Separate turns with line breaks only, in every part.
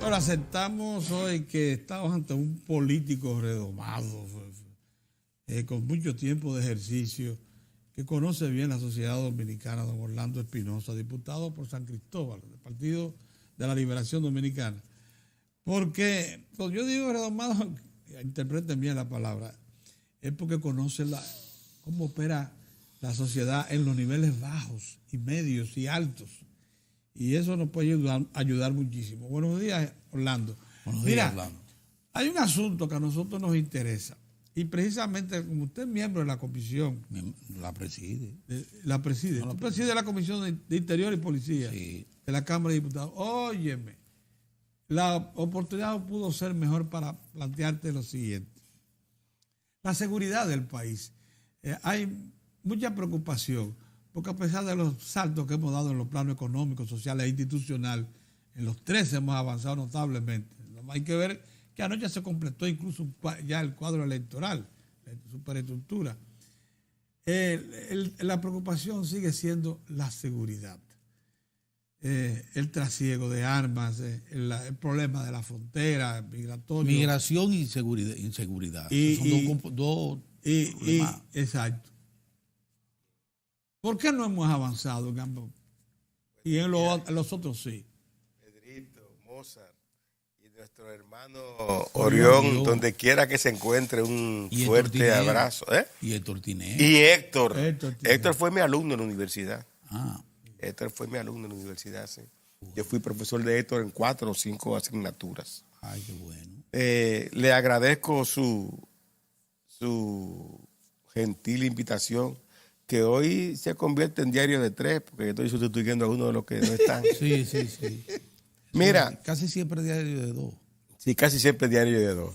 Ahora aceptamos hoy que estamos ante un político redomado, con mucho tiempo de ejercicio, que conoce bien la sociedad dominicana, don Orlando Espinosa, diputado por San Cristóbal, del Partido de la Liberación Dominicana. Porque, cuando yo digo redomado, interpreten bien la palabra, es porque conoce cómo opera la sociedad en los niveles bajos y medios y altos. Y eso nos puede ayudar muchísimo. Buenos días, Orlando.
Buenos días, Orlando.
Hay un asunto que a nosotros nos interesa. Y precisamente, como usted es miembro de la comisión.
La preside.
La preside.
No,
Tú presides la comisión de Interior y Policía,
sí,
de la Cámara de Diputados. Óyeme, la oportunidad pudo ser mejor para plantearte lo siguiente. La seguridad del país. Hay mucha preocupación, porque a pesar de los saltos que hemos dado en los planos económicos, sociales e institucionales, en los tres hemos avanzado notablemente. Hay que ver que anoche se completó incluso ya el cuadro electoral, la superestructura. La preocupación sigue siendo la seguridad. El trasiego de armas, el problema de la frontera, migratorio.
Migración y inseguridad. Son dos problemas.
Exacto. ¿Por qué no hemos avanzado en ambos? Y en los otros sí.
Pedrito, Mozart y nuestro hermano Orión, donde quiera que se encuentre, un fuerte abrazo.
Y Héctor Tineo.
Y Héctor fue mi alumno en la universidad. Héctor fue mi alumno en la universidad, sí. Yo fui profesor de Héctor en 4 o 5 asignaturas.
Ay, qué bueno.
Le agradezco su gentil invitación, que hoy se convierte en diario de 3, porque yo estoy sustituyendo a uno de los que no están.
Sí.
Mira.
Casi siempre diario de 2.
Sí, casi siempre diario de 2.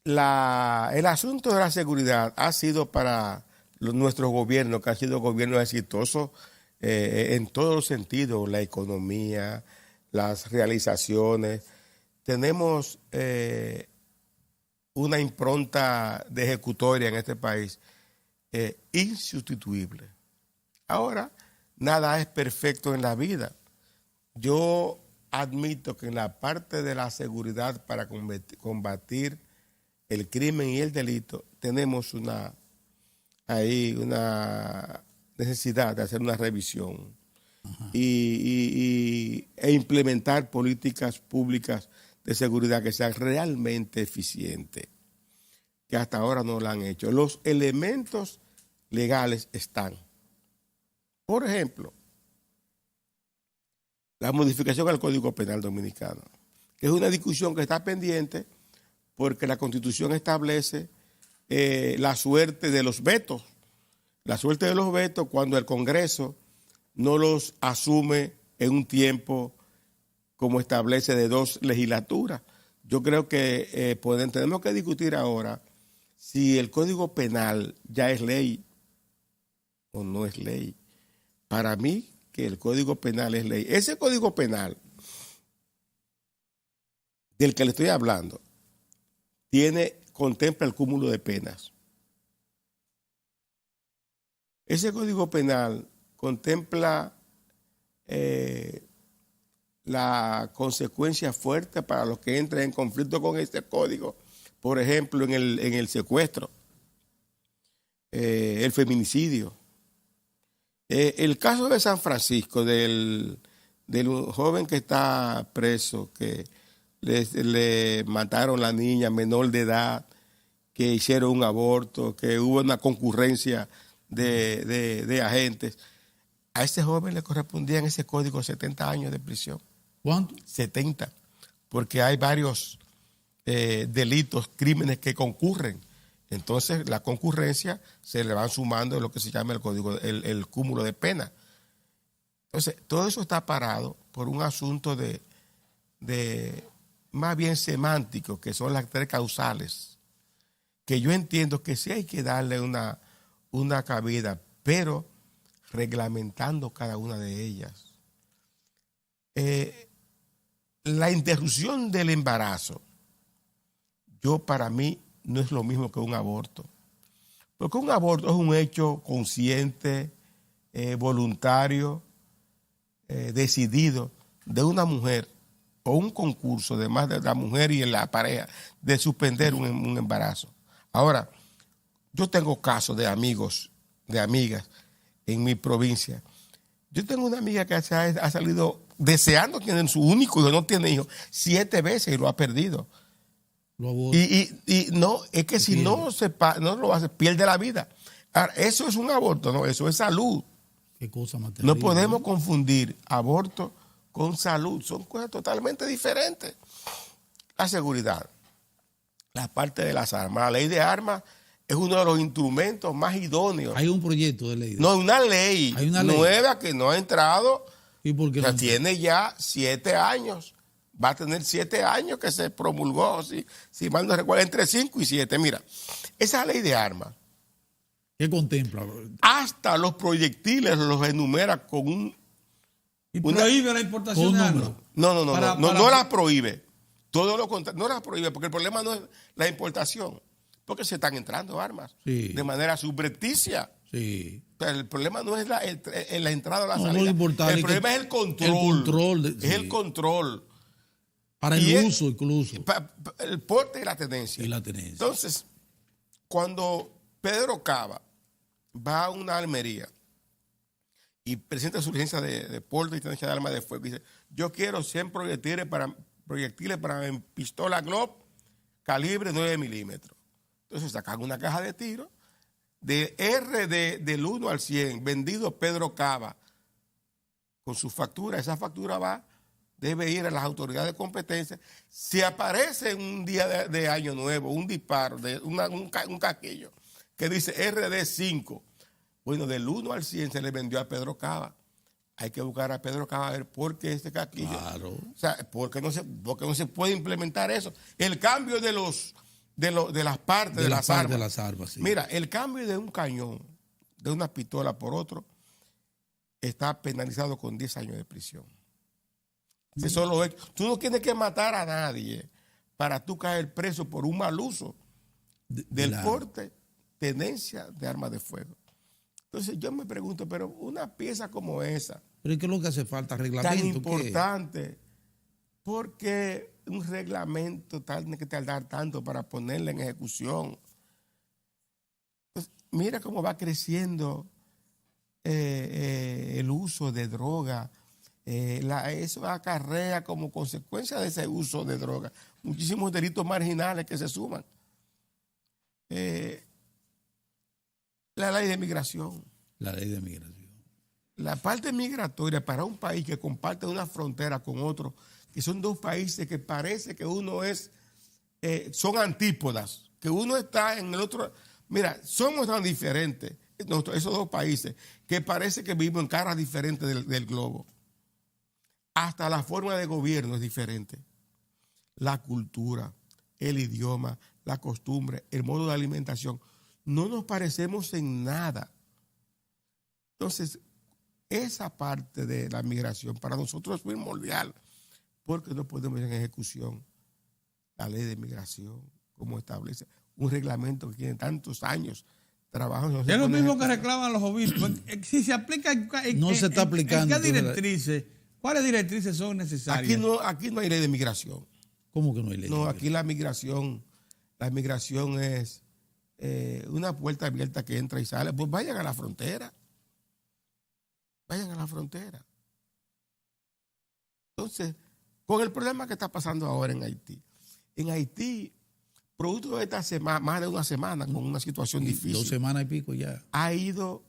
El asunto de la seguridad ha sido para nuestros gobiernos, que han sido gobiernos exitosos en todos los sentidos, la economía, las realizaciones. Tenemos una impronta de ejecutoria en este país insustituible. Ahora, nada es perfecto en la vida. Yo admito que en la parte de la seguridad para combatir el crimen y el delito tenemos una necesidad de hacer una revisión e implementar políticas públicas de seguridad que sean realmente eficientes, que hasta ahora no lo han hecho. Los elementos legales están. Por ejemplo, la modificación al Código Penal Dominicano, que es una discusión que está pendiente porque la Constitución establece la suerte de los vetos. La suerte de los vetos cuando el Congreso no los asume en un tiempo como establece de 2 legislaturas. Yo creo que tenemos que discutir ahora si el Código Penal ya es ley o no es ley. Para mí, que el Código Penal es ley. Ese Código Penal del que le estoy hablando contempla el cúmulo de penas. Ese Código Penal contempla la consecuencia fuerte para los que entren en conflicto con este código. Por ejemplo, en el secuestro, el feminicidio. El caso de San Francisco, del joven que está preso, que le mataron a la niña menor de edad, que hicieron un aborto, que hubo una concurrencia de agentes. A ese joven le correspondía en ese código 70 años de prisión.
¿Cuánto? 70.
Porque hay varios delitos, crímenes que concurren. Entonces, la concurrencia se le van sumando en lo que se llama el código, el cúmulo de pena. Entonces, todo eso está parado por un asunto de más bien semántico, que son las 3 causales, que yo entiendo que sí hay que darle una cabida, pero reglamentando cada una de ellas. La interrupción del embarazo, para mí, no es lo mismo que un aborto. Porque un aborto es un hecho consciente, voluntario, decidido de una mujer o un concurso, además de la mujer y la pareja, de suspender un embarazo. Ahora, yo tengo casos de amigos, de amigas en mi provincia. Yo tengo una amiga que ha salido deseando tener su único hijo, no tiene hijos, 7 veces y lo ha perdido. Y no, es que si no lo hace, pierde la vida. Ahora, eso es un aborto, no, eso es salud.
Qué cosa más
No
terrible.
podemos confundir aborto con salud, son cosas totalmente diferentes. La seguridad, la parte de las armas, la ley de armas es uno de los instrumentos más idóneos.
Hay un proyecto de ley.
No, hay una ley nueva que no ha entrado.
¿Y por qué
O sea,
no?
tiene ya 7 años. Va a tener 7 años que se promulgó, si mal no recuerdo, entre 5 y 7. Mira, esa ley de armas,
¿Qué contempla?
hasta los proyectiles los enumera con un...
Y prohíbe la importación de armas.
No las prohíbe. Todo lo contrario, no las prohíbe, porque el problema no es la importación, porque se están entrando armas de manera subrepticia.
Sí.
Pero el problema no es la entrada o la
No,
salida.
lo importante
El
es
problema
que
es el control.
el control
Es el control.
Para
Y
el uso incluso.
El porte y la tenencia. Entonces, cuando Pedro Cava va a una almería y presenta su licencia de porte y tenencia de armas de fuego, dice, yo quiero 100 proyectiles para mi pistola Glock calibre 9 milímetros. Entonces sacan una caja de tiro de RD del 1 al 100, vendido Pedro Cava, con su factura. Esa factura debe ir a las autoridades de competencia. Si aparece en un día de año nuevo un disparo, un casquillo, que dice RD5, bueno, del 1 al 100 se le vendió a Pedro Cava. Hay que buscar a Pedro Cava a ver por qué este casquillo.
Claro.
O sea, ¿por qué no se puede implementar eso? El cambio de las partes de las armas.
Sí.
Mira, el cambio de un cañón, de una pistola por otro, está penalizado con 10 años de prisión. Tú no tienes que matar a nadie para tú caer preso por un mal uso del porte, tenencia de armas de fuego. Entonces yo me pregunto, pero una pieza como esa,
¿pero qué es lo que hace falta? ¿Reglamento?
tan importante, ¿por qué un reglamento tiene que tardar tanto para ponerla en ejecución? Pues mira cómo va creciendo el uso de droga. Eso acarrea como consecuencia de ese uso de droga muchísimos delitos marginales que se suman. La ley de migración.
La ley de migración.
La parte migratoria para un país que comparte una frontera con otro, que son dos países que parece que uno son antípodas, que uno está en el otro. Mira, somos tan diferentes, esos dos países, que parece que vivimos en caras diferentes del globo. Hasta la forma de gobierno es diferente. La cultura, el idioma, la costumbre, el modo de alimentación. No nos parecemos en nada. Entonces, esa parte de la migración para nosotros es primordial, porque no podemos ir en ejecución la ley de migración, como establece un reglamento que tiene tantos años trabajando.
Es lo mismo que reclaman los obispos. Si se aplica
no se está aplicando.
¿En qué directrices? ¿Cuáles directrices son necesarias?
Aquí no hay ley de migración.
¿Cómo que no hay ley?
No, aquí la migración es una puerta abierta que entra y sale. Pues vayan a la frontera. Vayan a la frontera. Entonces, con el problema que está pasando ahora en Haití. En Haití, producto de esta semana, más de una semana, con una situación difícil.
2 semanas y pico ya.
Ha ido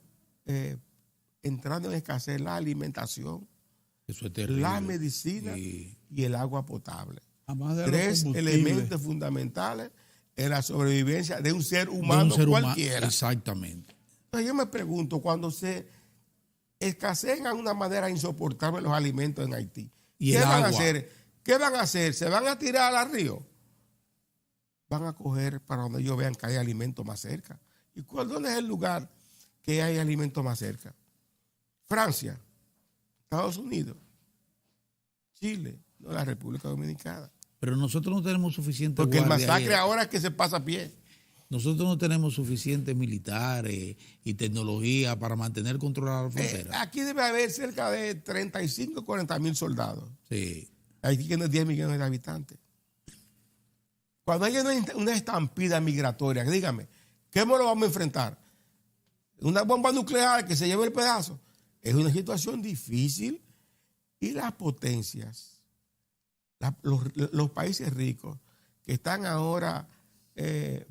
entrando en escasez la alimentación,
eso es terrible,
la medicina y el agua potable. 3 elementos fundamentales en la sobrevivencia de un ser humano cualquiera.
Exactamente.
Entonces yo me pregunto, cuando se escasean de una manera insoportable los alimentos en Haití, ¿qué van a hacer? ¿Qué van a hacer? ¿Se van a tirar al río? Van a coger para donde ellos vean que hay alimentos más cerca. ¿Y dónde es el lugar que hay alimentos más cerca? Francia, Estados Unidos, Chile, no la República Dominicana.
Pero nosotros no tenemos suficiente
porque el
guardia
masacre
ahí.
ahora es que se pasa a pie.
Nosotros no tenemos suficientes militares y tecnología para mantener controlada la frontera.
Aquí debe haber cerca de 35 o 40 mil soldados.
Sí.
Aquí tiene 10 millones de habitantes. Cuando haya una estampida migratoria, dígame, ¿cómo lo vamos a enfrentar? ¿Una bomba nuclear que se lleve el pedazo? Es una situación difícil y las potencias, los países ricos que están ahora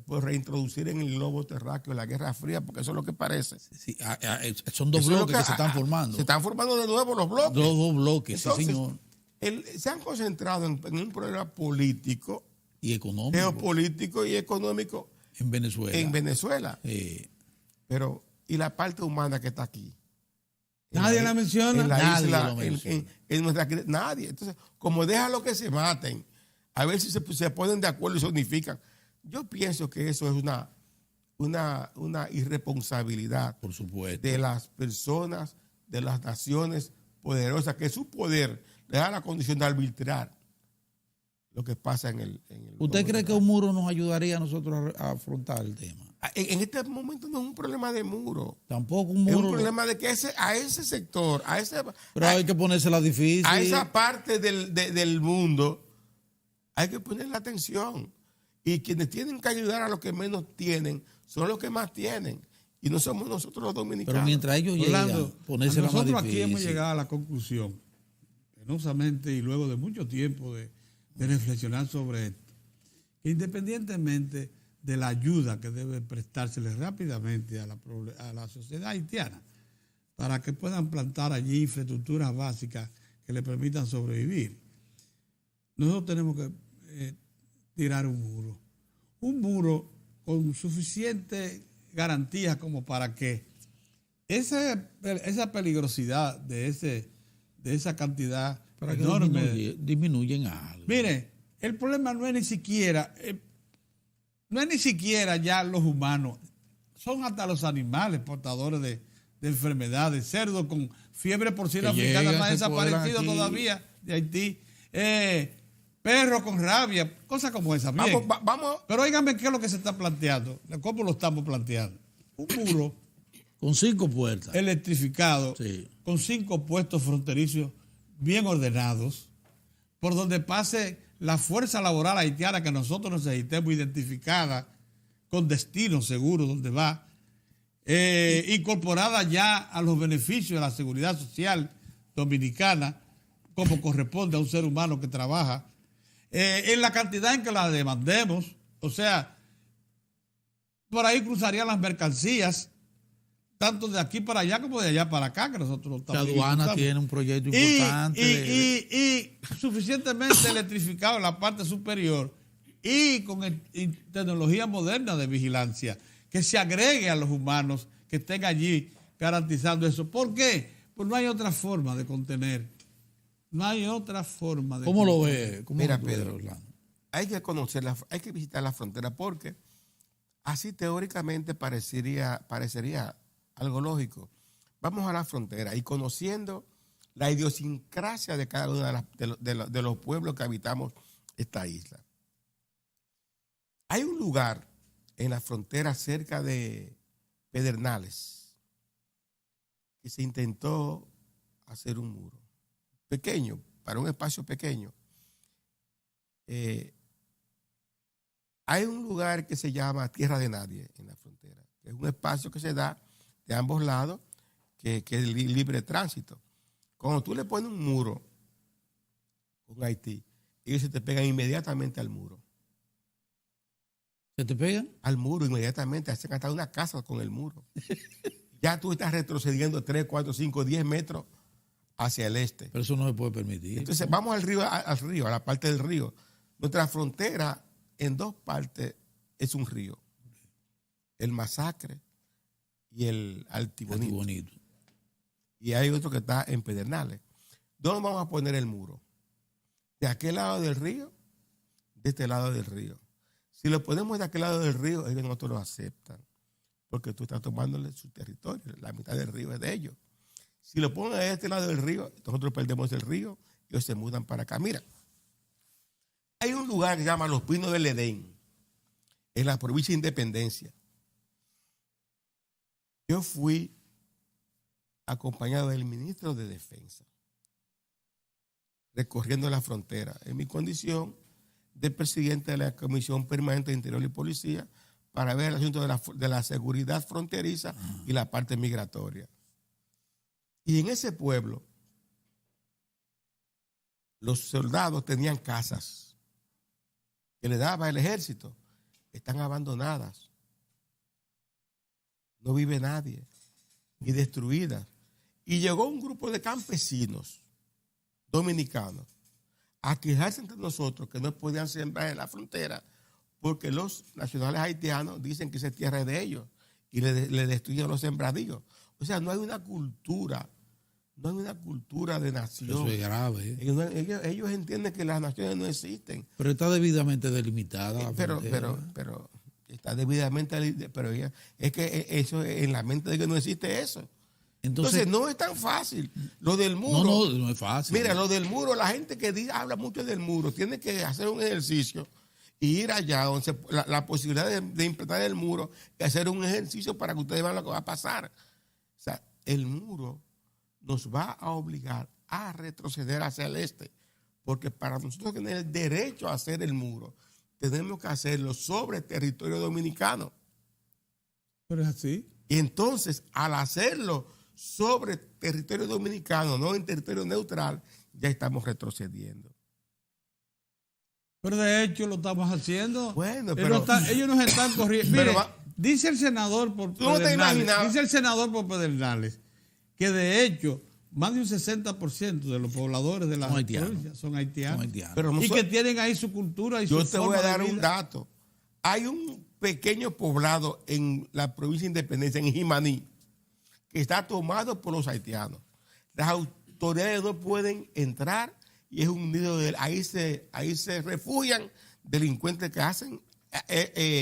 por reintroducir en el globo terráqueo la Guerra Fría, porque eso es lo que parece.
Sí, son dos bloques que se están formando.
Se están formando de nuevo los bloques.
Dos bloques,
entonces,
sí, señor.
Se han concentrado en un problema político,
Y económico.
geopolítico y económico
En Venezuela.
en Venezuela.
Sí.
Pero, ¿y la parte humana que está aquí?
Nadie la menciona.
En la
Nadie
isla,
lo menciona.
en nuestra... Nadie. Entonces, como déjalo que se maten, a ver si se ponen de acuerdo y se unifican. Yo pienso que eso es una irresponsabilidad
Por supuesto.
de las personas, de las naciones poderosas, que su poder le da la condición de arbitrar lo que pasa en el
¿Usted cree que un muro nos ayudaría a nosotros a afrontar el tema?
En este momento no es un problema de muro.
Tampoco un
Es
muro.
un problema de que a ese sector,
Pero hay que ponérsela difícil.
a esa parte del mundo, hay que ponerle atención. Y quienes tienen que ayudar a los que menos tienen son los que más tienen. Y no somos nosotros los dominicanos.
Pero mientras ellos llegan,
Orlando,
ponérsela más
nosotros
difícil.
aquí hemos llegado a la conclusión, penosamente y luego de mucho tiempo de reflexionar sobre esto, que independientemente de la ayuda que debe prestársele rápidamente a la sociedad haitiana para que puedan plantar allí infraestructuras básicas que le permitan sobrevivir, nosotros tenemos que tirar un muro con suficiente garantía como para que esa peligrosidad de esa cantidad
Para que
enorme
disminuyen algo.
Mire, el problema no es ni siquiera ya los humanos, son hasta los animales portadores de enfermedades, cerdos con fiebre porcina
Que
africana
llegan,
no ha
se cuelan
desaparecido
aquí.
todavía de Haití, perros con rabia, cosas como esas. Miren,
Vamos.
pero óigame qué es lo que se está planteando, cómo lo estamos planteando. Un muro
Con 5 puertas.
electrificado,
Sí.
con 5 puestos fronterizos bien ordenados, por donde pase la fuerza laboral haitiana que nosotros necesitemos identificada con destino seguro donde va, incorporada ya a los beneficios de la seguridad social dominicana, como corresponde a un ser humano que trabaja, en la cantidad en que la demandemos. O sea, por ahí cruzarían las mercancías, tanto de aquí para allá como de allá para acá, que nosotros
La aduana tiene un proyecto importante.
Y suficientemente electrificado en la parte superior y con tecnología moderna de vigilancia que se agregue a los humanos que estén allí garantizando eso. ¿Por qué? Pues no hay otra forma de contener. No hay otra forma de
¿Cómo lo
contener.
ve? ¿Cómo
Mira,
lo ve,
Pedro,
Orlando?
hay que conocerla, hay que visitar la frontera porque así teóricamente parecería algo lógico. Vamos a la frontera y conociendo la idiosincrasia de cada uno de los pueblos que habitamos esta isla. Hay un lugar en la frontera cerca de Pedernales que se intentó hacer un muro pequeño, para un espacio pequeño. Hay un lugar que se llama Tierra de Nadie en la frontera, que es un espacio que se da de ambos lados, que es libre tránsito. Cuando tú le pones un muro con Haití, ellos se te pegan inmediatamente al muro.
¿Se te pegan?
Al muro inmediatamente, hacen hasta una casa con el muro. Ya tú estás retrocediendo 3, 4, 5, 10 metros hacia el este.
Pero eso no se puede permitir.
Entonces vamos al río, a la parte del río. Nuestra frontera en 2 partes es un río. El Masacre y el Altibonito.
Bonito.
Y hay otro que está en Pedernales. ¿Dónde vamos a poner el muro? ¿De aquel lado del río? De este lado del río. Si lo ponemos de aquel lado del río, ellos no te lo aceptan. Porque tú estás tomándole su territorio. La mitad del río es de ellos. Si lo ponen de este lado del río, nosotros perdemos el río, ellos se mudan para acá. Mira, hay un lugar que se llama Los Pinos del Edén. en la provincia de Independencia. Yo fui acompañado del ministro de Defensa, recorriendo la frontera, en mi condición de presidente de la Comisión Permanente de Interior y Policía, para ver el asunto de la seguridad fronteriza y la parte migratoria. Y en ese pueblo, los soldados tenían casas que le daba el ejército, están abandonadas, no vive nadie, y destruidas. Y llegó un grupo de campesinos dominicanos a quejarse entre nosotros que no podían sembrar en la frontera porque los nacionales haitianos dicen que esa tierra es de ellos y le destruyen los sembradíos. O sea, no hay una cultura de nación.
Eso es grave.
Ellos entienden que las naciones no existen.
Pero está debidamente delimitada la frontera.
Pero está debidamente, pero es que eso en la mente de que no existe eso. Entonces no es tan fácil. Lo del muro.
No es fácil.
Mira, lo del muro, la gente que habla mucho del muro tiene que hacer un ejercicio y ir allá donde la posibilidad de implantar el muro y hacer un ejercicio para que ustedes vean lo que va a pasar. O sea, el muro nos va a obligar a retroceder hacia el este, porque para nosotros tener el derecho a hacer el muro, tenemos que hacerlo sobre territorio dominicano.
Pero es así.
Y entonces, al hacerlo sobre territorio dominicano, no en territorio neutral, ya estamos retrocediendo.
Pero de hecho lo estamos haciendo.
Bueno, pero
ellos nos están corriendo. Mire, dice el senador por Pedernales que de hecho más de un 60% de los pobladores de la provincia son haitianos. Pero y que tienen ahí su cultura y su forma de vida. Yo te voy a dar un dato. Hay un pequeño poblado en la provincia de Independencia, en Jimaní, que está tomado por los haitianos. Las autoridades no pueden entrar y es un nido de ahí se refugian delincuentes que hacen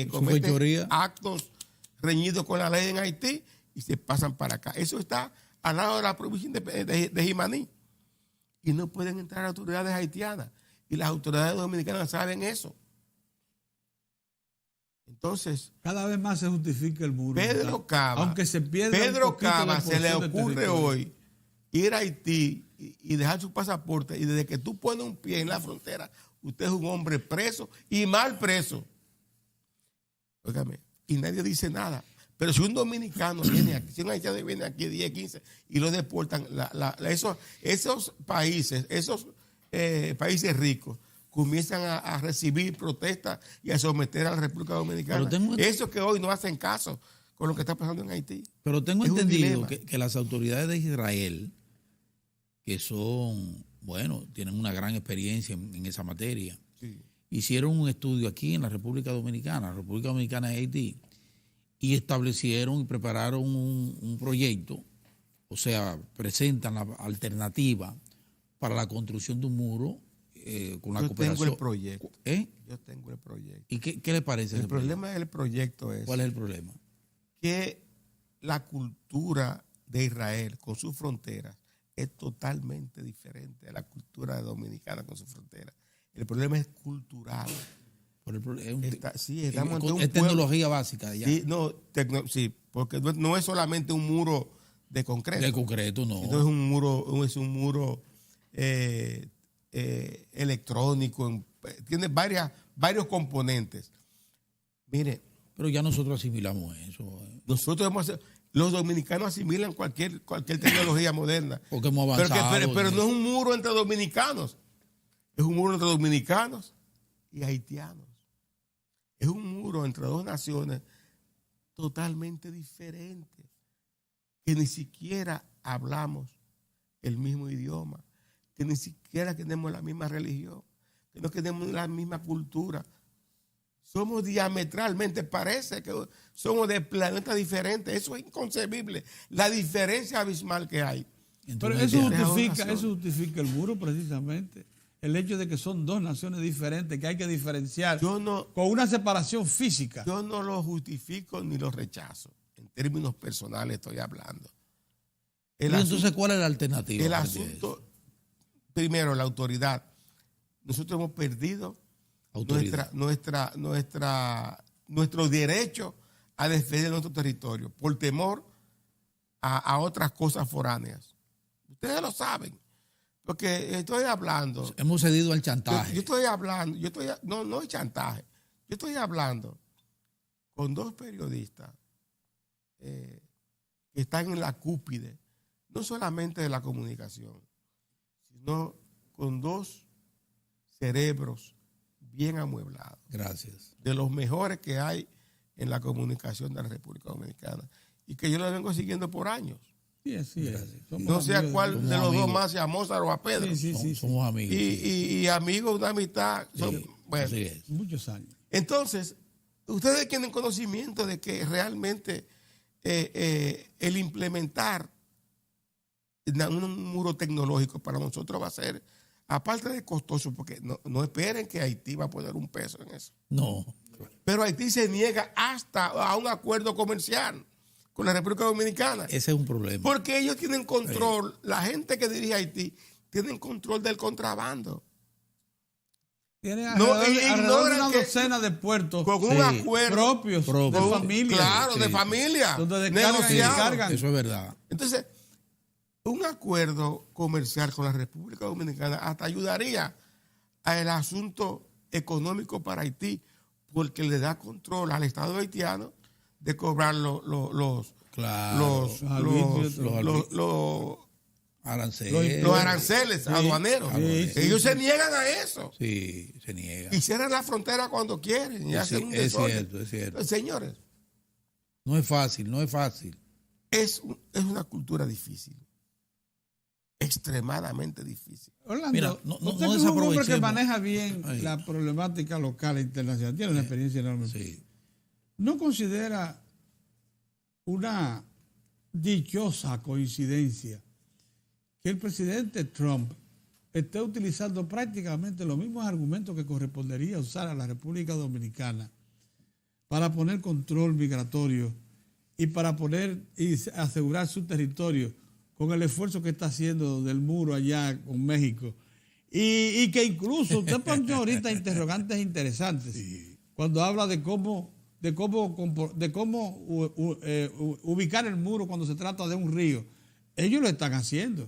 cometen actos reñidos con la ley en Haití y se pasan para acá. Eso está al lado de la provincia de Jimaní y no pueden entrar autoridades haitianas y las autoridades dominicanas saben eso. Entonces, cada vez más se justifica el muro. Pedro Cava, aunque se pierda Pedro Cava se le ocurre hoy ir a Haití y dejar su pasaporte y desde que tú pones un pie en la frontera, usted es un hombre preso y mal preso. Óigame, y nadie dice nada. Pero si un dominicano viene aquí, si un haitiano viene aquí 10, 15 y lo deportan, esos países, países ricos, comienzan a recibir protestas y a someter a la República Dominicana. Eso que hoy no hacen caso con lo que está pasando en Haití.
Pero tengo entendido que las autoridades de Israel, que son, bueno, tienen una gran experiencia en esa materia, sí, hicieron un estudio aquí en la República Dominicana de Haití, y establecieron y prepararon un proyecto, o sea, presentan la alternativa para la construcción de un muro con la cooperación.
Yo tengo el proyecto. Yo tengo el proyecto.
¿Y qué le parece?
El problema del proyecto es...
¿Cuál es el problema?
Que la cultura de Israel con sus fronteras es totalmente diferente a la cultura dominicana con sus fronteras. El problema es cultural.
Es tecnología básica. Ya.
Sí, porque no es solamente un muro de concreto.
De concreto, no.
Entonces es un muro electrónico, tiene varios componentes. Mire.
Pero ya nosotros asimilamos eso.
Los dominicanos asimilan cualquier tecnología moderna.
Porque hemos avanzado.
Pero no es un muro entre dominicanos. Es un muro entre dominicanos y haitianos. Es un muro entre dos naciones totalmente diferentes, que ni siquiera hablamos el mismo idioma, que ni siquiera tenemos la misma religión, que no tenemos la misma cultura. Somos diametralmente, parece que somos de planetas diferentes. Eso es inconcebible, la diferencia abismal que hay.
Pero eso justifica el muro precisamente. El hecho de que son dos naciones diferentes que hay que diferenciar con una separación física.
Yo no lo justifico ni lo rechazo. En términos personales estoy hablando.
Entonces, ¿cuál es la alternativa?
El asunto, primero, la autoridad. Nosotros hemos perdido nuestra nuestro derecho a defender nuestro territorio por temor a otras cosas foráneas. Ustedes lo saben, porque estoy hablando.
Hemos cedido al chantaje.
Yo estoy hablando, no es chantaje. Yo estoy hablando con dos periodistas que están en la cúspide, no solamente de la comunicación, sino con dos cerebros bien amueblados.
Gracias.
De los mejores que hay en la comunicación de la República Dominicana y que yo lo vengo siguiendo por años.
Sí, así es.
No sé a cuál de los dos más, si a Mozart o a Pedro.
Somos amigos.
Y amigos, una amistad. Bueno,
así es.
Muchos años.
Entonces, ustedes tienen conocimiento de que realmente el implementar un muro tecnológico para nosotros va a ser, aparte de costoso, porque no esperen que Haití va a poner un peso en eso.
No.
Pero Haití se niega hasta a un acuerdo comercial con la República Dominicana.
Ese es un problema.
Porque ellos tienen control, la gente que dirige Haití, tienen control del contrabando.
Tienen alrededor de una docena de puertos
con un acuerdo
propios de familia.
Claro, de familia.
Donde descargan.
Eso es verdad.
Entonces, un acuerdo comercial con la República Dominicana hasta ayudaría al asunto económico para Haití, porque le da control al Estado haitiano de cobrar los aranceles aduaneros. Ellos se niegan a eso.
Sí, se niegan.
Y cierran la frontera cuando quieren. Y hacen un desorden.
Es cierto.
Señores.
No es fácil.
Es una cultura difícil. Extremadamente difícil.
Orlando,
mira,
usted es un hombre que maneja bien la problemática local e internacional. Tiene una experiencia enorme.
Sí.
¿No considera una dichosa coincidencia que el presidente Trump esté utilizando prácticamente los mismos argumentos que correspondería usar a la República Dominicana para poner control migratorio y para poner y asegurar su territorio con el esfuerzo que está haciendo del muro allá con México? Y que incluso usted planteó ahorita interrogantes interesantes cuando habla de cómo ubicar el muro cuando se trata de un río. Ellos lo están haciendo.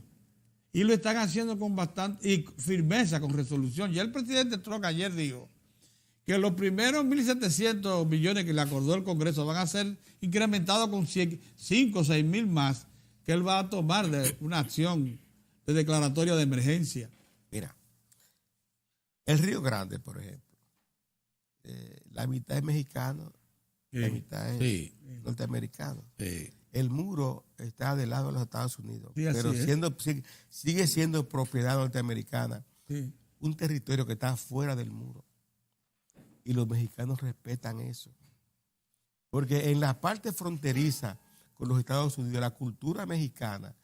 Y lo están haciendo con bastante firmeza, con resolución. Ya el presidente Trump ayer dijo que los primeros 1.700 millones que le acordó el Congreso van a ser incrementados con 5 o 6 mil más que él va a tomar de una acción de declaratoria de emergencia.
Mira, el Río Grande, por ejemplo, la mitad es mexicano, la mitad es norteamericano.
Sí.
El muro está del lado de los Estados Unidos,
sí,
pero sigue siendo propiedad norteamericana.
Sí.
Un territorio que está fuera del muro. Y los mexicanos respetan eso. Porque en la parte fronteriza con los Estados Unidos, la cultura mexicana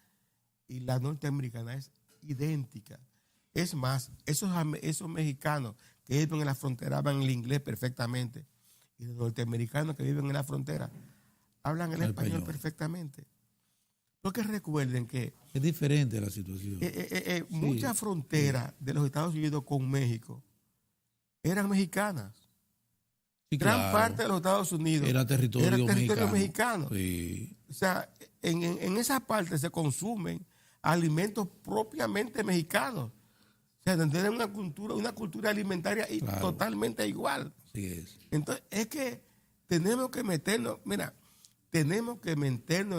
y la norteamericana es idéntica. Es más, esos mexicanos que viven en la frontera hablan el inglés perfectamente. Y los norteamericanos que viven en la frontera hablan el español perfectamente. Porque recuerden que
es diferente la situación.
Muchas fronteras de los Estados Unidos con México eran mexicanas.
Sí,
Gran parte de los Estados Unidos
era territorio
mexicano.
Sí.
O sea, en esa parte se consumen alimentos propiamente mexicanos. O sea, tienen una cultura alimentaria totalmente igual.
Así es.
Entonces, es que tenemos que meternos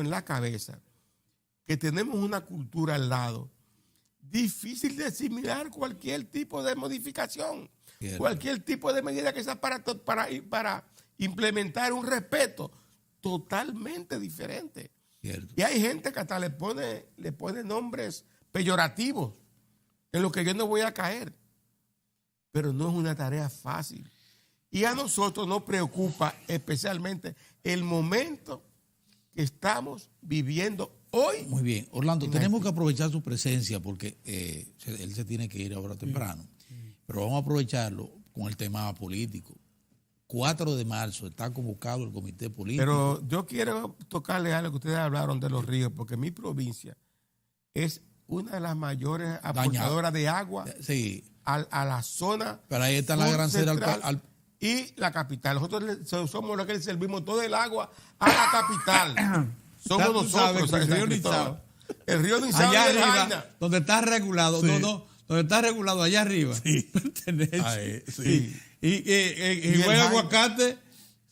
en la cabeza que tenemos una cultura al lado difícil de asimilar cualquier tipo de modificación, cierto, cualquier tipo de medida que sea para implementar un respeto totalmente diferente. Cierto. Y hay gente que hasta le pone nombres peyorativos en los que yo no voy a caer. Pero no es una tarea fácil. Y a nosotros nos preocupa especialmente el momento que estamos viviendo hoy.
Muy bien. Orlando, tenemos que aprovechar su presencia porque él se tiene que ir ahora temprano. Pero vamos a aprovecharlo con el tema político. 4 de marzo está convocado el comité político.
Pero yo quiero tocarle algo que ustedes hablaron de los ríos, porque mi provincia es una de las mayores aportadoras de agua a la zona.
Pero ahí está la gran central
y la capital. Nosotros somos los que le servimos todo el agua a la capital. Somos nosotros,
el río Nizao.
El río Nizao
allá
y el
arriba,
Jaina.
donde está regulado,
Sí.
donde está regulado allá arriba.
Sí.
Pertenece.
Sí.
Y buen
Jaina.
aguacate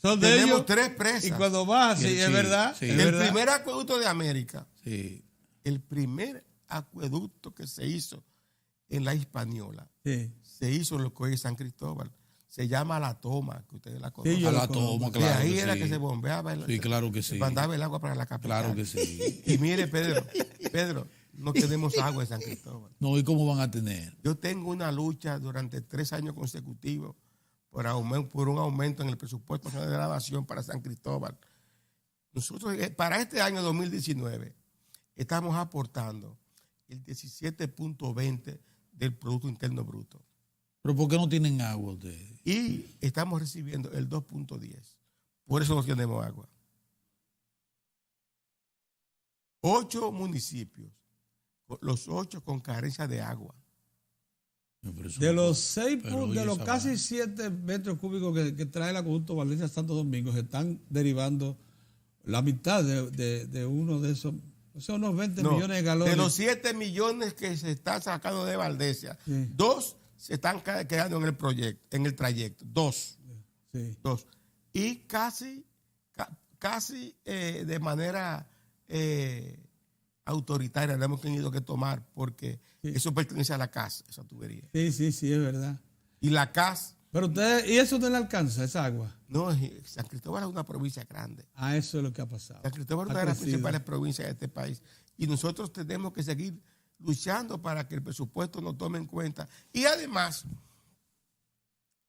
son de
Tenemos
ellos.
3 presas.
Y cuando vas, sí,
Sí,
es verdad.
sí.
Es
El
verdad.
primer acueducto de América,
Sí.
el primer acueducto que se hizo en la Hispaniola,
Sí.
se hizo en lo que hoy es San Cristóbal. Se llama La Toma, que ustedes la conocen.
yo
A
lo
la
conozco.
toma,
Y
claro.
ahí
que
era
sí.
que se bombeaba.
Sí, claro que
se
sí.
mandaba el agua para la capital.
Claro que sí.
Y mire, Pedro, no tenemos agua en San Cristóbal.
No, ¿y cómo van a tener?
Yo tengo una lucha durante 3 años consecutivos por un aumento en el presupuesto general de la nación para San Cristóbal. Nosotros, para este año 2019, estamos aportando el 17.20 del Producto Interno Bruto.
¿Pero por qué no tienen agua ustedes?
Y estamos recibiendo el 2.10. Por eso no tenemos agua. 8 municipios, los 8 con carencia de agua.
De los 6,
Pero
de
oye,
los
esa
casi
vaina.
7 metros cúbicos que trae el acueducto Valencia Santo Domingo, se están derivando la mitad de uno de esos, o sea, unos 20
No,
millones de galones.
de los 7 millones que se están sacando de Valdesia,
Sí.
2 se están quedando en el trayecto. 2.
Sí.
2. Y casi de manera autoritaria lo hemos tenido que tomar porque eso pertenece a la CAS, esa tubería.
Sí, es verdad.
Y la CAS,
Pero ustedes, ¿y eso no le alcanza, esa agua?
no, San Cristóbal es una provincia grande.
A eso es lo que ha pasado.
San Cristóbal es
Ha
una de las
crecido.
principales provincias de este país. Y nosotros tenemos que seguir luchando para que el presupuesto nos tome en cuenta. Y además,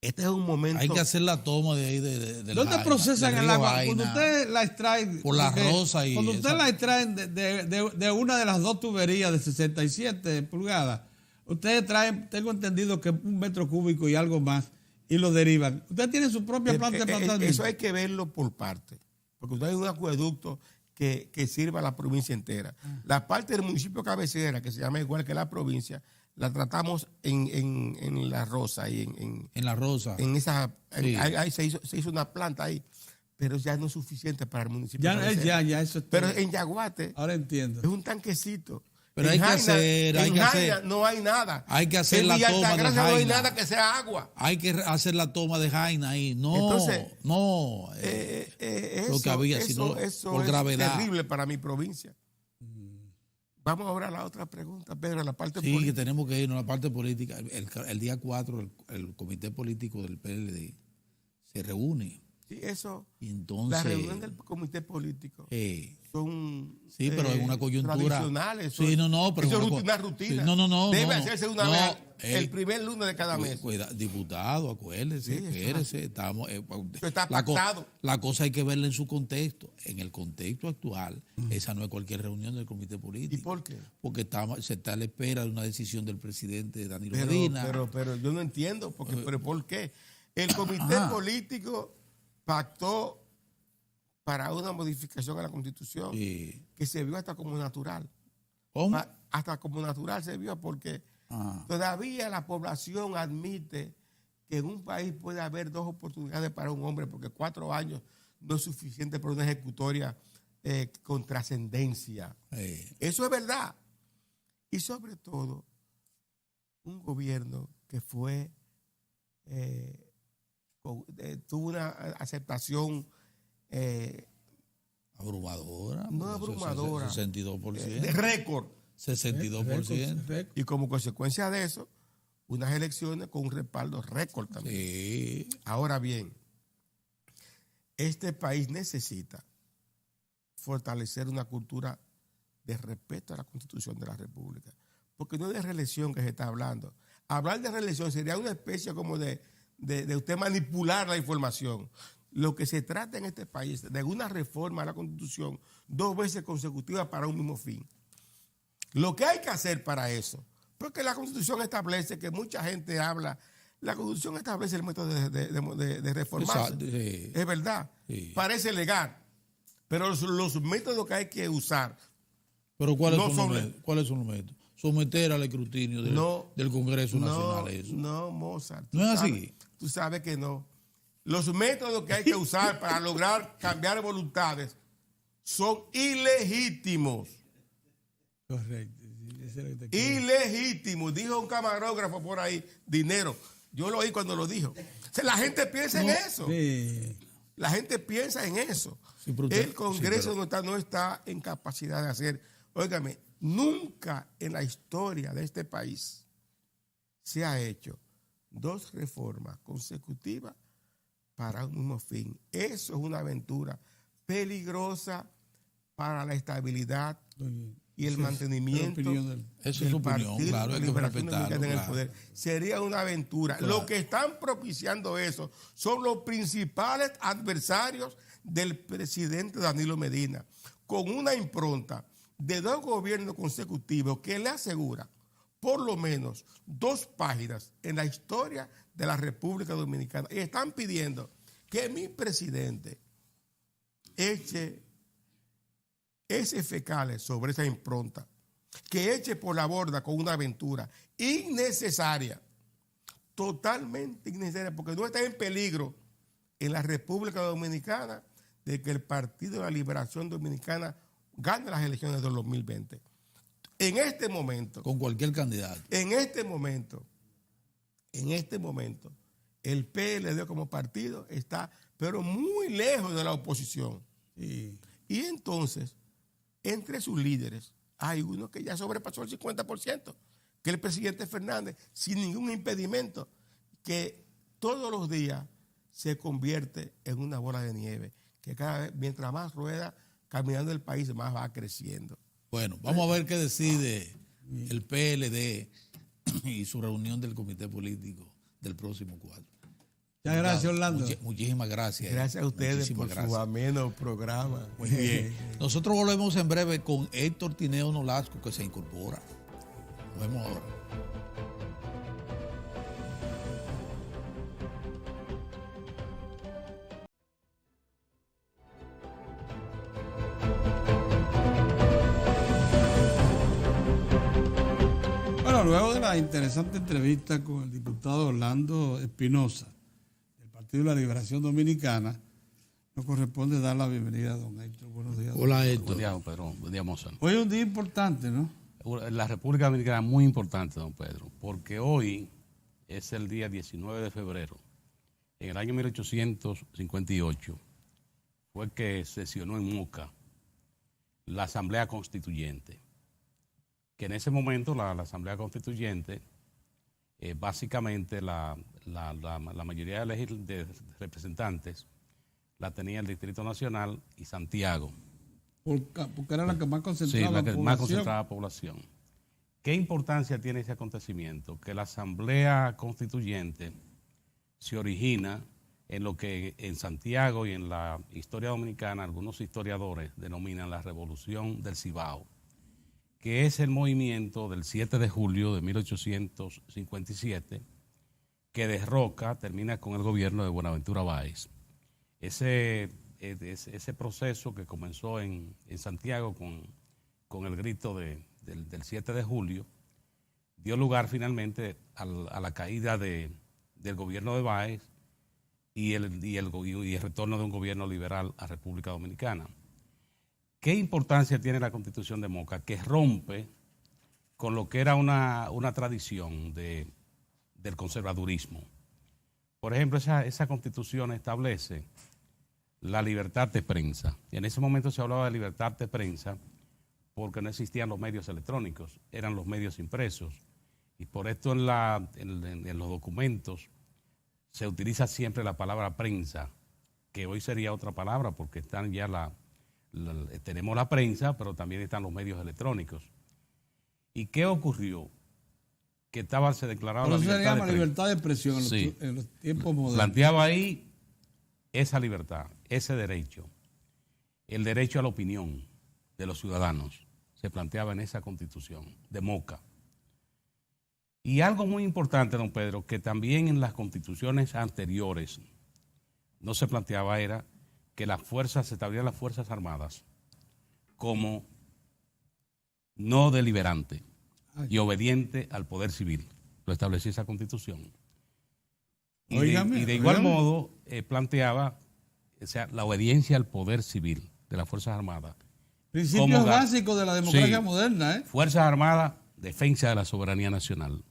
este es un momento...
Hay que hacer la toma de ahí del
¿Dónde
Jaina,
procesan
del
el
río
agua?
Jaina.
Cuando usted la extrae...
Por la
porque
Rosa y
cuando usted
esa-
la extraen de una de las 2 tuberías de 67 pulgadas, ustedes traen, tengo entendido que 1 metro cúbico y algo más, y lo derivan. Usted tiene su propia planta de tratamiento.
Eso hay que verlo por parte. Porque usted hay un acueducto que sirva a la provincia entera. La parte del municipio cabecera, que se llama igual que la provincia, la tratamos en La Rosa y
En la Rosa.
en esa
Sí.
ahí se hizo una planta ahí, pero ya no es suficiente para el municipio
Ya,
cabecera.
ya, eso está.
Pero en Yaguate
Ahora entiendo.
es un tanquecito.
Pero
En
hay que
Jaina-
hacer, hay
en
que
Jaina
hacer.
no hay nada.
Hay que hacer
En
la
Villa
toma de
Altagracia no hay
Jaina.
nada que sea agua.
Hay que hacer la toma de Jaina ahí. No,
Entonces,
no. Lo que había, sino por
es
gravedad.
terrible para mi provincia. Vamos ahora a la otra pregunta, Pedro, a la parte
Sí, que
política.
tenemos que irnos a la parte política. El día 4, el comité político del PLD se reúne.
Sí, eso,
Y
la
entonces.
reunión del comité político
Sí,
son
pero en una coyuntura.
tradicionales.
Sí, no, pero
eso es
una
una rutina.
Sí, no.
Debe
no,
hacerse una
no,
vez el primer lunes de cada mes.
Diputado, acuérdese,
Sí,
espérese. Estamos,
Eso está
la,
pactado.
la cosa hay que verla en su contexto. En el contexto actual, esa no es cualquier reunión del comité político.
¿Y por qué?
Porque se está a la espera de una decisión del presidente Danilo Medina.
Pero yo no entiendo, pero ¿por qué? El comité político pactó para una modificación a la Constitución
Sí.
que se vio hasta como natural.
¿Cómo?
Hasta como natural se vio porque todavía la población admite que en un país puede haber 2 oportunidades para un hombre porque 4 años no es suficiente para una ejecutoria con trascendencia. Eso es verdad. Y sobre todo, un gobierno que fue tuvo una aceptación
Abrumadora.
no abrumadora,
62%.
de récord.
62%.
Y como consecuencia de eso, unas elecciones con un respaldo récord también.
Sí.
Ahora bien, este país necesita fortalecer una cultura de respeto a la Constitución de la República. Porque no es de reelección que se está hablando. Hablar de reelección sería una especie como de usted manipular la información. Lo que se trata en este país de una reforma a la Constitución 2 veces consecutivas para un mismo fin. Lo que hay que hacer para eso, porque la Constitución establece que mucha gente habla, la Constitución establece el método de reformarse.
Exacto, sí.
Es verdad,
Sí.
parece legal, pero los métodos que hay que usar
Pero ¿cuáles
No
son
son-
los métodos? ¿Cuáles son los métodos? Someter al escrutinio del Congreso Nacional eso.
No, Mozart.
¿No es
Tú
así?
sabes- Tú sabes que no. los métodos que hay que usar para lograr cambiar voluntades son ilegítimos.
Correcto.
Ilegítimos, dijo un camarógrafo por ahí, dinero. Yo lo oí cuando lo dijo. O sea, la gente piensa en eso.
Sí.
La gente piensa en eso.
Sí,
El Congreso no está en capacidad de hacer. Óigame, nunca en la historia de este país se ha hecho 2 reformas consecutivas para un mismo fin. Eso es una aventura peligrosa para la estabilidad y el mantenimiento
eso es su opinión, claro, hay que respetarlo,
en el poder. Sería una aventura. Claro. Lo que están propiciando eso son los principales adversarios del presidente Danilo Medina, con una impronta de 2 gobiernos consecutivos que le asegura por lo menos 2 páginas en la historia de la República Dominicana. Y están pidiendo que mi presidente eche ese fecales sobre esa impronta, que eche por la borda con una aventura innecesaria, totalmente innecesaria, porque no está en peligro en la República Dominicana de que el Partido de la Liberación Dominicana gane las elecciones del 2020. En este momento,
con cualquier candidato.
En este momento, el PLD como partido está, pero muy lejos de la oposición.
Sí.
Y entonces, entre sus líderes, hay uno que ya sobrepasó el 50%, que es el presidente Fernández, sin ningún impedimento, que todos los días se convierte en una bola de nieve, que cada vez, mientras más rueda caminando el país, más va creciendo.
Bueno, vamos a ver qué decide el PLD y su reunión del comité político del próximo 4.
Muchas gracias, Orlando.
Muchísimas gracias.
Gracias a ustedes por su ameno programa.
Muy bien. Nosotros volvemos en breve con Héctor Tineo Nolasco, que se incorpora. Nos vemos ahora.
Bueno, luego de la interesante entrevista con el diputado Orlando Espinosa, de la Liberación Dominicana, nos corresponde dar la bienvenida a don Héctor. Buenos días.
Hola, Héctor.
Buen día, don Pedro. Buen día, Mozart.
Hoy es un día importante, ¿no?
La República Dominicana es muy importante, don Pedro, porque hoy es el día 19 de febrero. En el año 1858 fue que sesionó en Moca la Asamblea Constituyente, que en ese momento la Asamblea Constituyente, básicamente la mayoría de representantes la tenía el Distrito Nacional y Santiago.
Porque era la que más concentraba
población. Sí, la que más concentraba población. ¿Qué importancia tiene ese acontecimiento? Que la Asamblea Constituyente se origina en lo que en Santiago y en la historia dominicana algunos historiadores denominan la Revolución del Cibao, que es el movimiento del 7 de julio de 1857, que derroca, termina con el gobierno de Buenaventura Báez. Ese proceso que comenzó en Santiago con el grito del 7 de julio, dio lugar finalmente a la caída del gobierno de Báez y el retorno de un gobierno liberal a República Dominicana. ¿Qué importancia tiene la Constitución de Moca? Que rompe con lo que era una tradición del conservadurismo. Por ejemplo, esa Constitución establece la libertad de prensa. Y en ese momento se hablaba de libertad de prensa porque no existían los medios electrónicos, eran los medios impresos. Y por esto en los documentos se utiliza siempre la palabra prensa, que hoy sería otra palabra porque están ya tenemos la prensa, pero también están los medios electrónicos. ¿Y qué ocurrió? Que se declaraba la libertad de prensa.
Libertad de expresión en los tiempos modernos.
Planteaba ahí esa libertad, ese derecho, el derecho a la opinión de los ciudadanos, se planteaba en esa Constitución de Moca. Y algo muy importante, don Pedro, que también en las constituciones anteriores no se planteaba, era que se establecían las Fuerzas Armadas como no deliberante y obediente al poder civil. Lo establecía esa Constitución. Y de igual modo planteaba, o sea, la obediencia al poder civil de las Fuerzas Armadas.
Principios básicos de la democracia moderna, ¿eh?
Fuerzas Armadas, defensa de la soberanía nacional.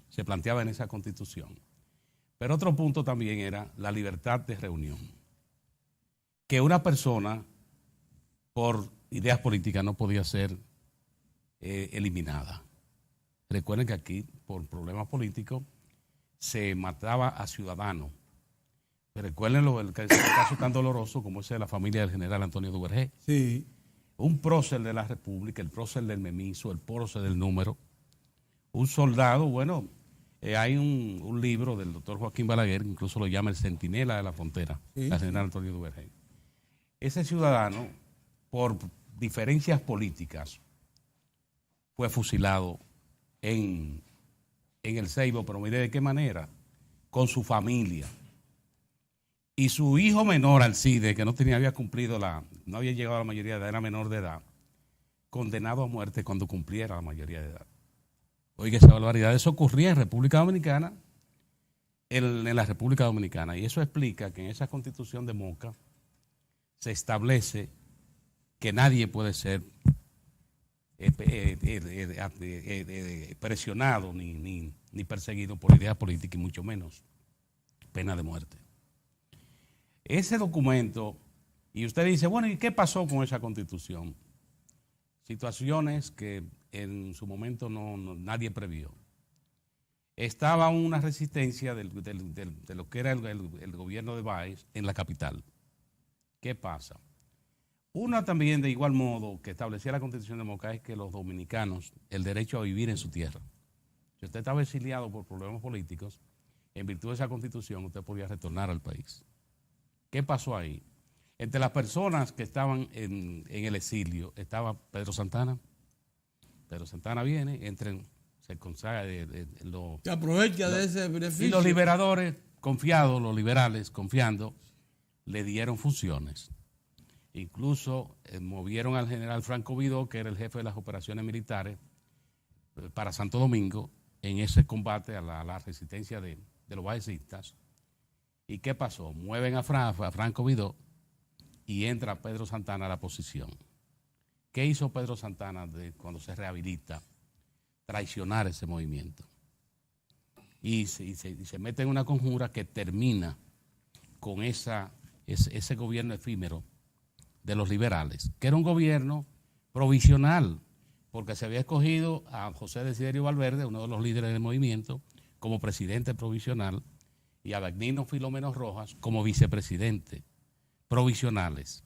Se planteaba en esa Constitución. Pero otro punto también era la libertad de reunión. Que una persona, por ideas políticas, no podía ser eliminada. Recuerden que aquí, por problemas políticos, se mataba a ciudadanos. Recuerden el caso tan doloroso como ese de la familia del general Antonio Duvergé.
Sí.
Un prócer de la República, el prócer del Memiso, el prócer del Número, un soldado, bueno, hay un libro del doctor Joaquín Balaguer, incluso lo llama el Centinela de la Frontera, el general Antonio Duvergé. Ese ciudadano, por diferencias políticas, fue fusilado en el Ceibo, pero mire de qué manera, con su familia. Y su hijo menor, Alcide, que no había cumplido no había llegado a la mayoría de edad, era menor de edad, condenado a muerte cuando cumpliera la mayoría de edad. Oiga, esa barbaridad, eso ocurría en República Dominicana, en la República Dominicana, y eso explica que en esa Constitución de Moca se establece que nadie puede ser presionado ni perseguido por ideas políticas y mucho menos pena de muerte. Ese documento, y usted dice, bueno, ¿y qué pasó con esa Constitución? Situaciones que en su momento nadie previó. Estaba una resistencia de lo que era el gobierno de Báez en la capital. ¿Qué pasa? Una también, de igual modo, que establecía la Constitución de Moca es que los dominicanos, el derecho a vivir en su tierra. Si usted estaba exiliado por problemas políticos, en virtud de esa Constitución, usted podía retornar al país. ¿Qué pasó ahí? Entre las personas que estaban en el exilio estaba Pedro Santana. Pedro Santana viene, se
aprovecha de ese beneficio.
Y los liberadores, confiados, los liberales, confiando, le dieron funciones. Incluso movieron al general Franco Vidó, que era el jefe de las operaciones militares, para Santo Domingo, en ese combate a la resistencia de los baecistas. ¿Y qué pasó? Mueven a Franco Vidó y entra Pedro Santana a la posición. ¿Qué hizo Pedro Santana cuando se rehabilita? Traicionar ese movimiento. Y se mete en una conjura que termina con ese gobierno efímero de los liberales, que era un gobierno provisional, porque se había escogido a José Desiderio Valverde, uno de los líderes del movimiento, como presidente provisional, y a Dagnino Filomeno Rojas como vicepresidente, provisionales.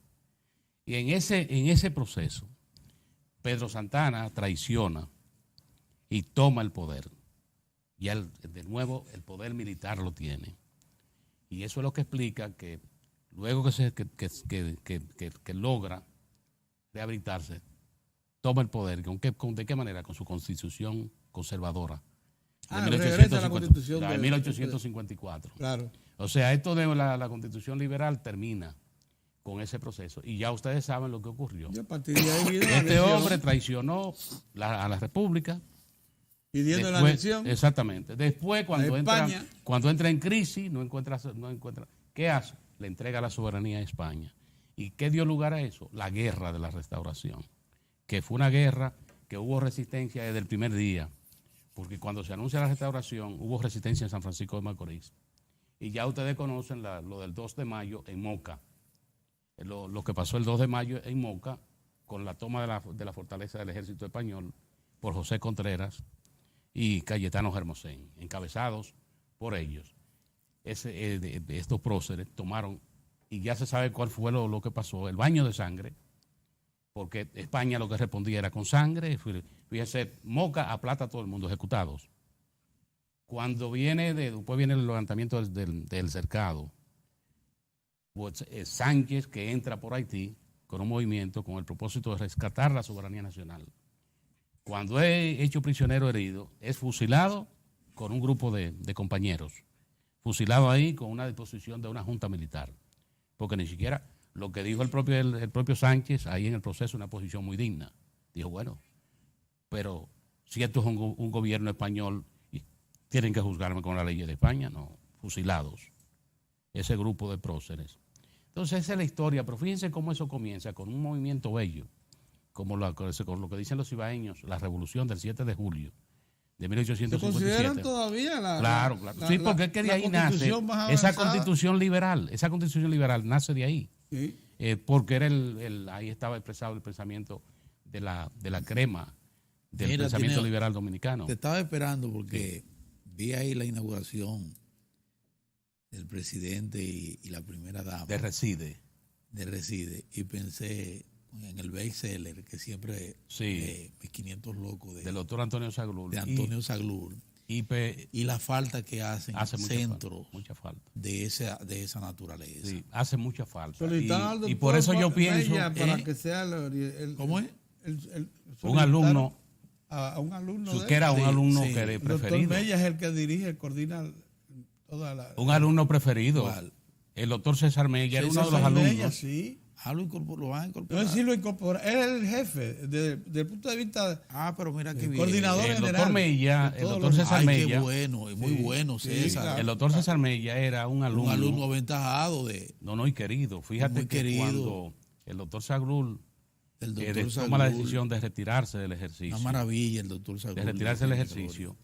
Y en ese proceso, Pedro Santana traiciona y toma el poder. Y él, de nuevo, el poder militar lo tiene. Y eso es lo que explica que luego que logra rehabilitarse, toma el poder. ¿De qué manera? Con su constitución conservadora.
Regresa a la Constitución
de 1854.
Claro.
O sea, esto de la Constitución liberal termina con ese proceso. Y ya ustedes saben lo que ocurrió.
Y a partir de ahí viene
este hombre traicionó a la República.
Pidiendo la anexión.
Exactamente. Después, cuando entra en crisis, no encuentra. ¿Qué hace? Le entrega la soberanía a España. ¿Y qué dio lugar a eso? La guerra de la Restauración. Que fue una guerra que hubo resistencia desde el primer día. Porque cuando se anuncia la Restauración, hubo resistencia en San Francisco de Macorís. Y ya ustedes conocen lo del 2 de mayo en Moca. Lo que pasó el 2 de mayo en Moca, con la toma de la fortaleza del ejército español por José Contreras y Cayetano Hermosén, encabezados por ellos. Estos próceres tomaron, y ya se sabe cuál fue lo que pasó, el baño de sangre, porque España lo que respondía era con sangre. Fíjese, Moca aplata a todo el mundo, ejecutados. Cuando después viene el levantamiento del cercado, pues, Sánchez, que entra por Haití con un movimiento con el propósito de rescatar la soberanía nacional. Cuando es hecho prisionero herido, es fusilado con un grupo de compañeros. Fusilado ahí con una disposición de una junta militar. Porque ni siquiera lo que dijo el propio Sánchez ahí en el proceso, una posición muy digna. Dijo, bueno, pero si esto es un gobierno español, tienen que juzgarme con la ley de España. No, fusilados, ese grupo de próceres. Entonces esa es la historia, pero fíjense cómo eso comienza con un movimiento bello, con lo que dicen los ibaeños, la revolución del 7 de julio de 1857.
¿Se consideran todavía
Claro. Sí, porque es que de ahí nace esa constitución liberal nace de ahí.
Sí.
Porque era ahí estaba expresado el pensamiento de la crema del pensamiento liberal dominicano.
Te estaba esperando porque vi ahí la inauguración del presidente y la primera dama.
De Reside.
Y pensé en el bestseller que siempre mis 500 locos
del doctor Antonio Saglur.
De Antonio Saglur. Y la falta que hacen centros
mucha falta.
De esa naturaleza.
Sí, hace mucha falta.
Y
por eso yo pienso...
para que sea
¿cómo es?
Un alumno...
A un alumno
que era un alumno que era preferido.
El doctor Mella es el que dirige, coordina toda la...
Un alumno preferido. ¿Cuál? El doctor César Mella era uno de los alumnos.
Mella, sí.
Lo van a incorporar.
No, sí lo incorpora. Él es el jefe, desde el punto de vista
pero mira qué bien.
Coordinador
el
general.
Doctor Mella, el doctor César Mella.
Qué bueno, es muy bueno, César.
Claro.
El doctor César Mella era un alumno.
Un alumno aventajado
y querido. Fíjate que cuando el doctor Saglur toma la decisión de retirarse del ejercicio.
Una maravilla el doctor Saglur.
De retirarse del ejercicio.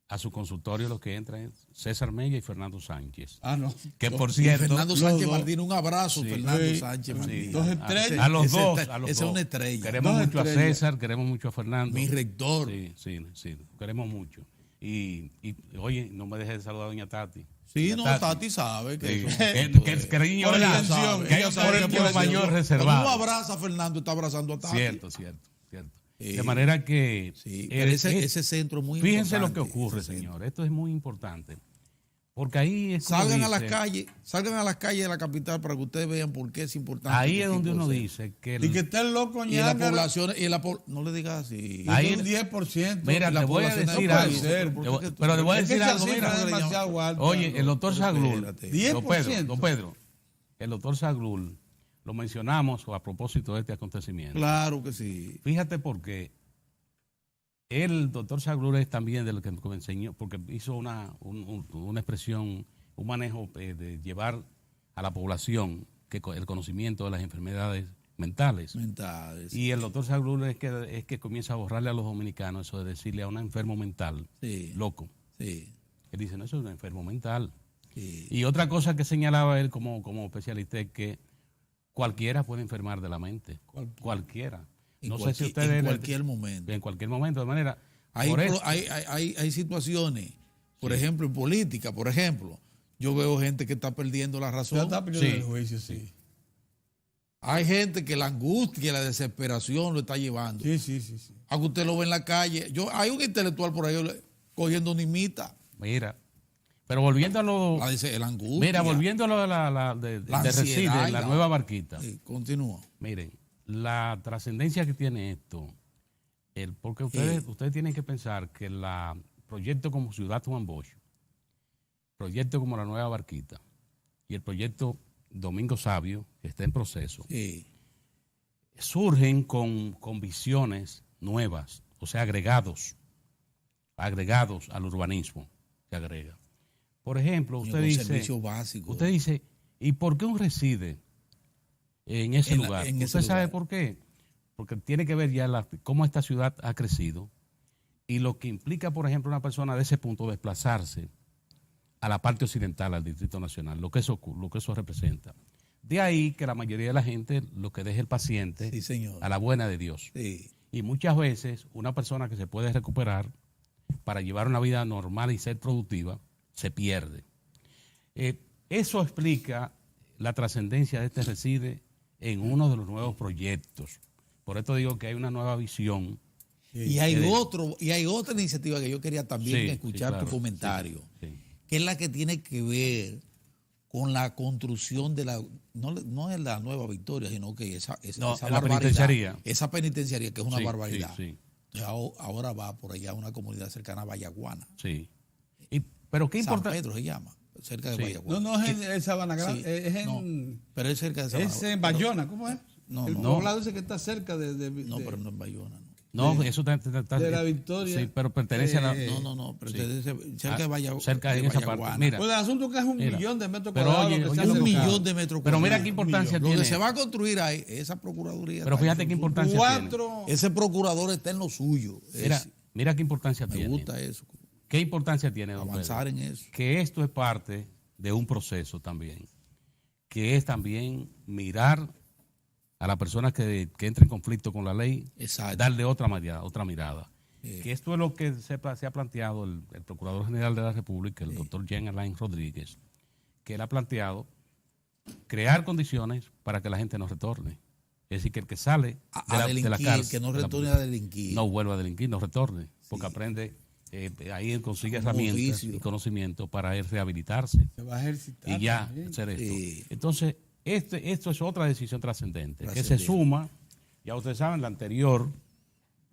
A su consultorio lo que entra es César Mella y Fernando Sánchez.
No.
Que por cierto...
Fernando Sánchez Martín, un abrazo, Fernando Sánchez Martín.
Dos estrellas.
A los dos.
Esa es una estrella.
Queremos mucho a César, queremos mucho a Fernando.
Mi rector.
Sí, queremos mucho. Y oye, no me dejes de saludar a doña Tati.
Sí, Tati sabe que
cariño, que hay un mayor reservado.
Cuando uno abraza a Fernando, está abrazando a Tati.
Cierto. De manera que
ese centro es muy importante.
Fíjense lo que ocurre, señor. Esto es muy importante. Porque ahí es
salgan a las calles de la capital para que ustedes vean por qué es importante.
Ahí es donde uno dice que
y que está el loco
y la población no le digas así.
Ahí un 10%.
Mira, te voy a decir algo. Pero te voy a decir algo. Mira, oye, el doctor Saglur,
10%.
Don Pedro, el doctor Saglur, lo mencionamos a propósito de este acontecimiento.
Claro que sí.
Fíjate por qué. El doctor Saglur es también de lo que me enseñó, porque hizo una expresión, un manejo de llevar a la población el conocimiento de las enfermedades mentales. Y el doctor Saglur es que comienza a borrarle a los dominicanos eso de decirle a un enfermo mental, loco.
Sí.
Él dice, no, eso es un enfermo mental.
Sí.
Y otra cosa que señalaba él como especialista es que cualquiera puede enfermar de la mente. Cualquiera. No sé si ustedes...
En cualquier momento.
En cualquier momento, de manera...
Hay situaciones, por ejemplo, en política, por ejemplo, yo veo gente que está perdiendo la razón.
Está perdiendo el juicio, sí.
Hay gente que la angustia y la desesperación lo está llevando.
Sí.
Aunque usted lo ve en la calle. Hay un intelectual por ahí cogiendo nimita.
Mira, pero volviendo a lo...
La angustia.
Mira, volviendo a lo de Reside, la nueva barquita.
Sí, continúa.
Miren, la trascendencia que tiene esto, porque ustedes tienen que pensar que el proyecto como Ciudad Juan Bosch, proyecto como la nueva barquita y el proyecto Domingo Sabio, que está en proceso, surgen con visiones nuevas, o sea, agregados al urbanismo que agrega. Por ejemplo, usted dice, ¿y por qué un reside en ese lugar? ¿Usted sabe por qué? Porque tiene que ver ya cómo esta ciudad ha crecido y lo que implica, por ejemplo, una persona de ese punto desplazarse a la parte occidental, al Distrito Nacional, lo que eso representa. De ahí que la mayoría de la gente lo que deja el paciente a la buena de Dios.
Sí.
Y muchas veces una persona que se puede recuperar para llevar una vida normal y ser productiva, se pierde. Eso explica la trascendencia de este reside en uno de los nuevos proyectos. Por esto digo que hay una nueva visión.
Y hay otra iniciativa que yo quería también escuchar tu comentario, que es la que tiene que ver con la construcción de no es la Nueva Victoria, sino que esa
penitenciaría.
Esa penitenciaría, que es una barbaridad.
Sí.
Ahora va por allá a una comunidad cercana a Vallaguana.
Sí. Pero qué
San
importante.
Pedro se llama, cerca de Vallaguana.
No es en Sabana Grande,
pero es cerca de Sabana.
Es en Bayona, ¿cómo es?
No,
el poblado ese que está cerca de
no, pero no en Bayona, no.
No, eso está
de la Victoria.
Sí, pero pertenece a la.
No, pertenece cerca de Vallaguana.
Cerca de esa parte. Mira,
pues el asunto es que es 1.000.000 de metros
pero
cuadrados.
oye,
lo que se
Es
hace
1.000.000 de metros cuadrados.
Pero mira qué importancia
Lo
tiene.
que se va a construir ahí, esa procuraduría.
Pero fíjate qué importancia tiene.
Ese procurador está en lo suyo.
Mira qué importancia
Me
tiene.
gusta eso.
¿Qué importancia tiene, don
Avanzar
Pedro?
en eso.
Que esto es parte de un proceso también, que es también mirar a la persona que entra en conflicto con la ley,
Exacto.
darle otra mirada. Que esto es lo que se ha planteado el Procurador General de la República, el doctor Jean Alain Rodríguez, que él ha planteado crear condiciones para que la gente no retorne. Es decir, que el que sale de la cárcel,
que no retorne a delinquir.
no vuelva a delinquir, no retorne, porque aprende, ahí él consigue herramientas y conocimiento para él rehabilitarse.
Se va a ejercitar.
Y ya
también.
hacer esto.
Sí.
Entonces, esto es otra decisión trascendente, que se suma, ya ustedes saben, la anterior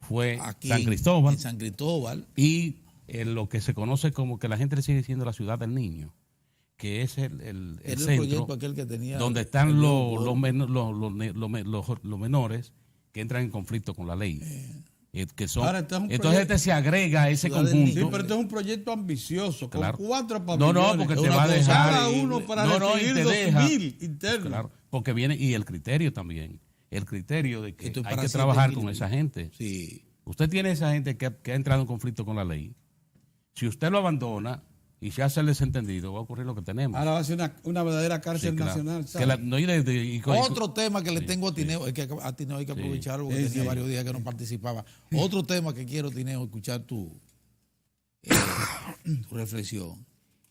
fue
Aquí,
San Cristóbal,
en San Cristóbal.
y lo que se conoce como que la gente le sigue diciendo la ciudad del niño, que es el centro
Aquel que tenía
donde están los menores que entran en conflicto con la ley. Que son,
Ahora,
entonces se agrega a ese conjunto.
Sí, pero esto es un proyecto ambicioso, con
Claro.
4 pabellones.
No, porque te va a dejar.
Cada uno para recibir 2.000 internos.
Claro, porque viene, y el criterio también. El criterio de que hay que
7
trabajar con
kilos.
esa gente.
Sí.
Usted tiene esa gente que ha entrado en conflicto con la ley. Si usted lo abandona y se hace el desentendido, va a ocurrir lo que tenemos.
Ahora va a ser una verdadera cárcel
Sí, claro.
nacional.
Que
¿sabes?
Otro tema que le tengo a Tineo, es que a Tineo hay que aprovecharlo porque tenía varios días que no participaba. Otro tema que quiero, Tineo, escuchar tu reflexión,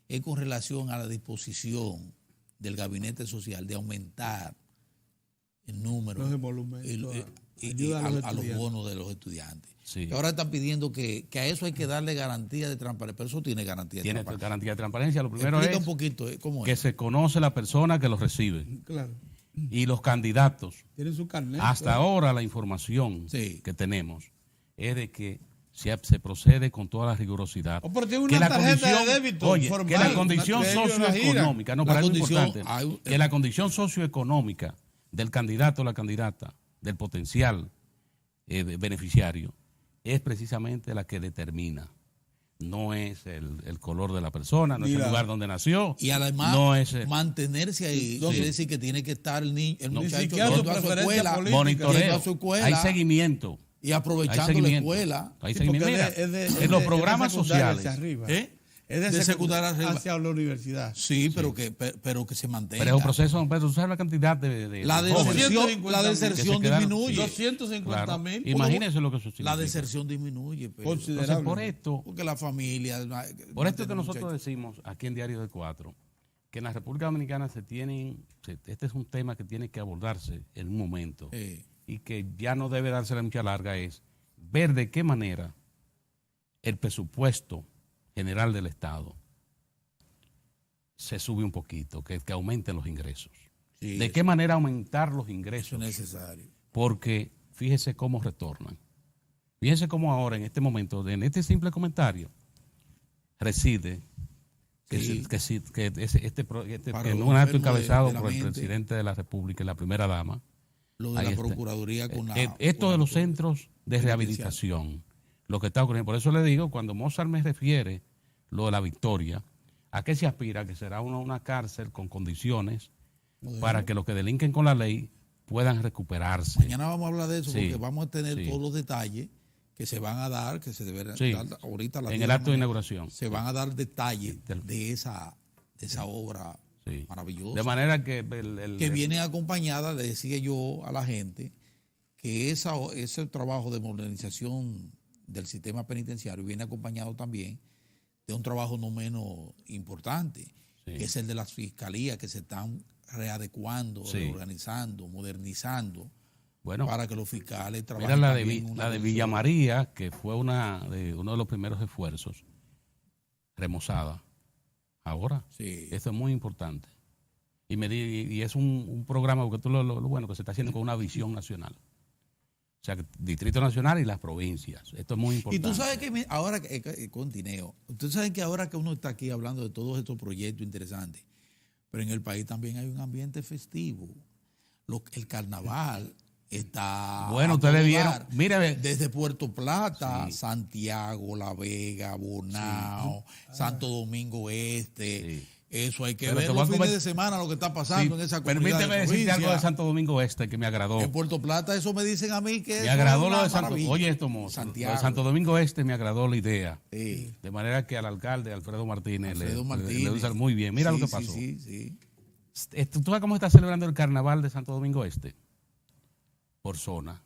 es con relación a la disposición del Gabinete Social de aumentar el número
Los emolumentos,
y
ayuda
a
a los
los
estudiantes.
bonos de los estudiantes.
Sí.
Que ahora están pidiendo que a eso hay que darle garantía de transparencia, pero eso tiene garantía de
Tiene
transparencia.
garantía de transparencia. Lo primero
Explica
es
un poquito cómo
que
es.
se conoce la persona que lo recibe
Claro.
y los candidatos.
Tienen su carnet.
Hasta ahora la información
Sí.
que tenemos es de que se procede con toda la rigurosidad.
Oh, pero tiene una
Que la
tarjeta
condición-
de débito
Oye,
formal,
que la condición
una- de ellos una gira.
socioeconómica, no,
La
para algo
condición-
importante, que la condición socioeconómica del candidato o la candidata, del potencial beneficiario, es precisamente la que determina. No es el color de la persona, no es el
Mira.
lugar donde nació.
Y además,
no es
mantenerse ahí,
No,
quiere decir que tiene que estar el muchacho
siquiera su
yendo a su
preferencia
escuela,
política.
monitoreo,
yendo a su escuela
hay seguimiento.
y
Hay
aprovechando la
seguimiento.
escuela.
Hay
Sí,
seguimiento.
porque
Mira,
es de
en los programas
secundaria
sociales.
hacia arriba.
¿Eh?
Es
De secundaria arriba.
hacia la universidad.
Sí, pero que se mantenga.
Pero es un proceso, don Pedro, tú sabes la cantidad de
La
de jóvenes
deserción, la
que se
deserción
quedaron-
disminuye.
250.000.
Claro. Imagínense lo que eso
La
significa.
deserción disminuye. Pero,
Considerable.
Entonces, por esto,
porque la familia.
que nosotros decimos aquí en Diario de Cuatro, que en la República Dominicana este es un tema que tiene que abordarse en un momento y que ya no debe dársela mucha larga, es ver de qué manera el presupuesto general del Estado se sube un poquito, que aumenten los ingresos.
Sí,
¿De qué manera aumentar los
eso
ingresos?
es necesario.
Porque fíjese cómo retornan. Fíjese cómo ahora, en este momento, en este simple comentario, reside que
Sí.
en un acto encabezado
de la
por el
mente.
presidente de la República y la primera dama.
Lo de
Ahí
la
está.
Procuraduría con la.
Esto
con
de
la-
los centros de rehabilitación, lo que está ocurriendo. Por eso le digo, cuando Mozart me refiere lo de la victoria, ¿a qué se aspira? Que será una cárcel con condiciones para que los que delinquen con la ley puedan recuperarse.
Mañana vamos a hablar de eso
Sí,
porque vamos a tener
sí.
todos los detalles que se van a dar, que se deberán
Sí,
dar ahorita a las
en
10
el
de la
acto de
mañana.
inauguración.
Se van a dar detalles
Del-
de esa obra
Sí.
maravillosa.
De manera que
que viene acompañada, le decía yo a la gente, que ese trabajo de modernización del sistema penitenciario viene acompañado también de un trabajo no menos importante,
Sí.
que es el de las fiscalías que se están readecuando,
Sí.
reorganizando, modernizando,
bueno,
para que los fiscales trabajen.
mira la de,
también en una
la de
condición-
Villa María, que fue uno de los primeros esfuerzos, remozada. Ahora,
Sí.
eso es muy importante. Y es un programa, porque esto es lo bueno, que se está haciendo con una visión nacional. O sea, que Distrito Nacional y las provincias. Esto es muy
Y
importante.
tú sabes que ahora, con Tineo, tú sabes que ahora que uno está aquí hablando de todos estos proyectos interesantes, pero en el país también hay un ambiente festivo. El carnaval está.
Bueno, ustedes vieron, mire,
desde Puerto Plata, Santiago, La Vega, Bonao, Santo Domingo Este. Eso hay que ver los fines de semana lo que está pasando en esa comunidad.
Permíteme decirte algo de Santo Domingo Este que me agradó.
En Puerto Plata eso me dicen a mí que
me agradó lo de Santo. Oye, esto, mozo. Lo de Santo Domingo Este me agradó la idea.
Sí.
De manera que al alcalde Alfredo Martínez le usa muy bien. Mira lo que pasó. ¿Tú sabes cómo está celebrando el carnaval de Santo Domingo Este? Por zona.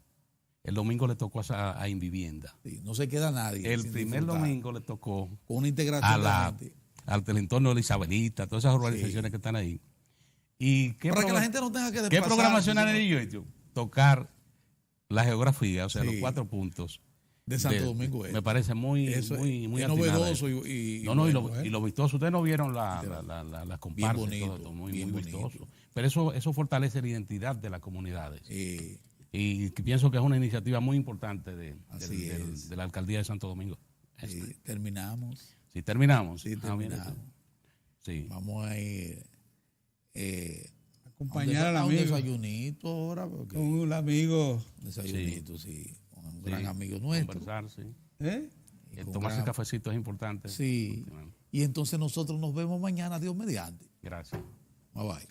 El domingo le tocó a Invivienda.
Sí, no se queda nadie.
El primer domingo le tocó
con una integración
al entorno de la Isabelita, todas esas urbanizaciones que están ahí. ¿Y
para que la gente no tenga que desplazar?
¿Qué programación han hecho? Tocar la geografía, o sea, los 4 puntos
de Santo Domingo Este.
Me parece muy
novedoso
y lo vistoso. Ustedes no vieron las comparsas, todo muy vistoso. Pero eso fortalece la identidad de las comunidades. Y pienso que es una iniciativa muy importante de la alcaldía de Santo Domingo.
Terminamos.
Sí, terminamos.
Sí. Vamos a ir
acompañar al amigo.
Un desayunito ahora.
Con un amigo.
Desayunito, sí. Con un gran amigo nuestro.
Conversar, sí. Tomarse cafecito es importante.
Sí. Y entonces nosotros nos vemos mañana, Dios mediante.
Gracias.
Bye bye.